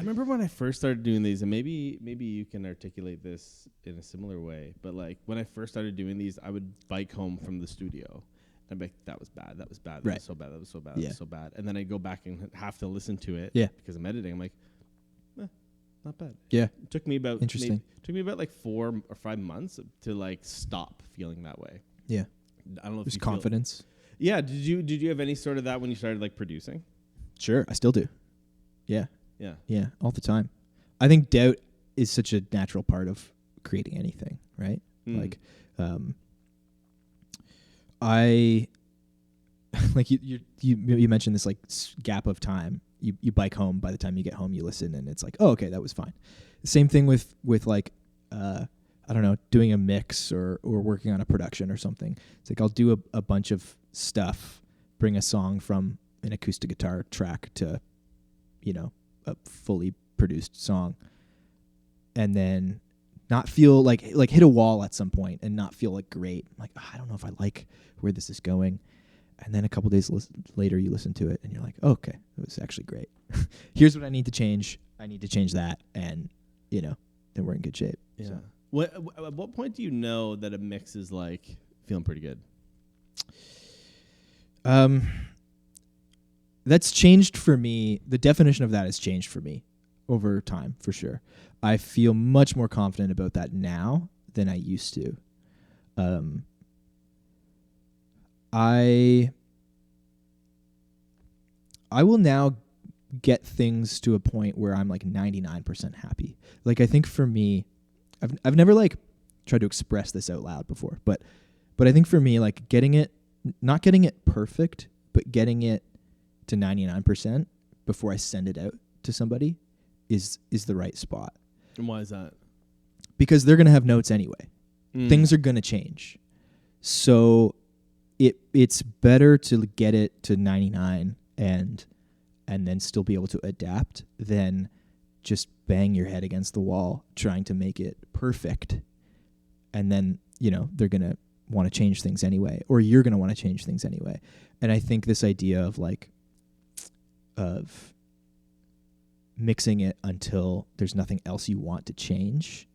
I remember when I first started doing these, and maybe you can articulate this in a similar way, but like when I first started doing these, I would bike home from the studio. I'd be like, that was bad, that was bad, that was so bad, that was so bad, that was so bad. And then I go back and have to listen to it because I'm editing. I'm like, not bad. Yeah. It took me about Interesting. 4 or 5 months to like stop feeling that way. Yeah. I don't know if There's you confidence. Yeah. Did you have any sort of that when you started like producing? Sure. I still do. Yeah. Yeah. Yeah. All the time. I think doubt is such a natural part of creating anything, right? Like, I like you mentioned this like gap of time. You bike home. By the time you get home, you listen, and it's like, oh, okay, that was fine. Same thing with like, I don't know, doing a mix or working on a production or something. It's like I'll do a bunch of stuff, bring a song from an acoustic guitar track to, a fully produced song, and then not feel like hit a wall at some point and not feel like great. Like, I don't know if I like where this is going. And then a couple days later, you listen to it, and you're like, oh, okay, it was actually great. Here's what I need to change. I need to change that, and, then we're in good shape. Yeah. So. At what point do you know that a mix is, like, feeling pretty good? That's changed for me. The definition of that has changed for me over time, for sure. I feel much more confident about that now than I used to. I will now get things to a point where I'm like 99% happy. Like, I think for me, I've never like tried to express this out loud before, but I think for me, like not getting it perfect, but getting it to 99% before I send it out to somebody is the right spot. And why is that? Because they're going to have notes anyway. Things are going to change. So it's better to get it to 99 and then still be able to adapt than just bang your head against the wall trying to make it perfect. And then, they're going to want to change things anyway, or you're going to want to change things anyway. And I think this idea of mixing it until there's nothing else you want to change,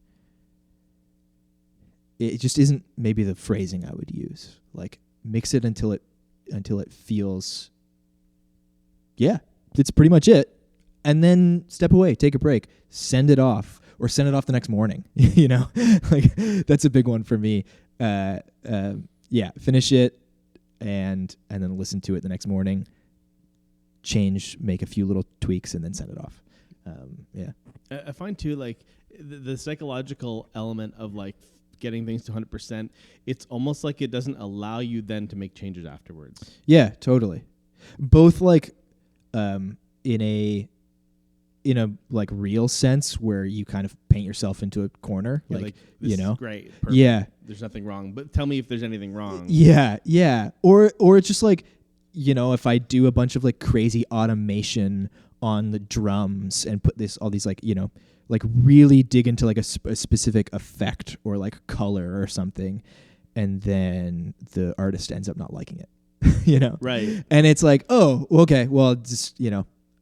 it just isn't maybe the phrasing I would use. Like, mix it until it feels, it's pretty much it. And then step away, take a break, send it off, or send it off the next morning. Like, that's a big one for me. Finish it and then listen to it the next morning, change, make a few little tweaks, and then send it off. I find too, like the psychological element of like getting things to 100%, it's almost like it doesn't allow you then to make changes afterwards. Yeah, totally. Both like in a like real sense where you kind of paint yourself into a corner, like this is great, perfect. Yeah, there's nothing wrong, but tell me if there's anything wrong. Yeah, or it's just like, if I do a bunch of like crazy automation on the drums and put all these like, like really dig into like a specific effect or like color or something, and then the artist ends up not liking it, Right. And it's like, oh, okay, well, just,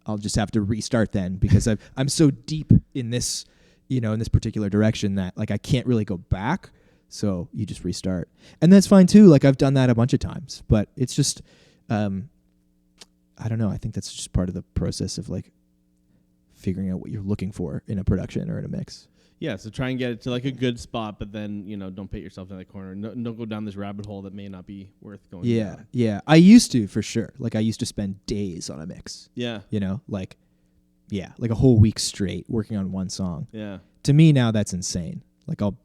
I'll just have to restart then because I'm so deep in this, in this particular direction that like I can't really go back. So you just restart, and that's fine too. Like, I've done that a bunch of times, but it's just, I don't know. I think that's just part of the process of like figuring out what you're looking for in a production or in a mix. Yeah, so try and get it to like a good spot, but then, don't paint yourself in the corner. Don't go down this rabbit hole that may not be worth going down. Yeah. I used to, for sure. Like, I used to spend days on a mix. Yeah. Like a whole week straight working on one song. Yeah. To me now, that's insane. Like, I'll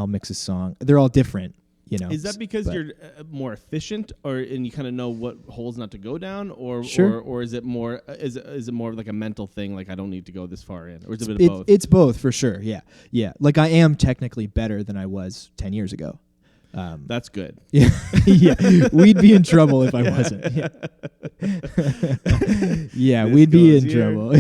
mix a song. They're all different. Is that because you're more efficient, and you kind of know what holes not to go down, or sure. or is it more is it more of like a mental thing, like I don't need to go this far in, or is it a bit of both? It's both for sure. Yeah. Like, I am technically better than I was 10 years ago. That's good. Yeah, we'd be in trouble if I wasn't. Yeah, we'd be in trouble.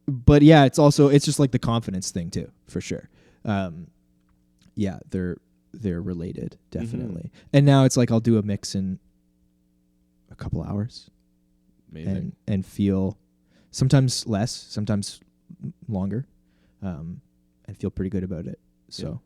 But yeah, it's just like the confidence thing too, for sure. Yeah, they're related, definitely. And now it's like I'll do a mix in a couple hours. and feel sometimes less, sometimes longer, and feel pretty good about it. So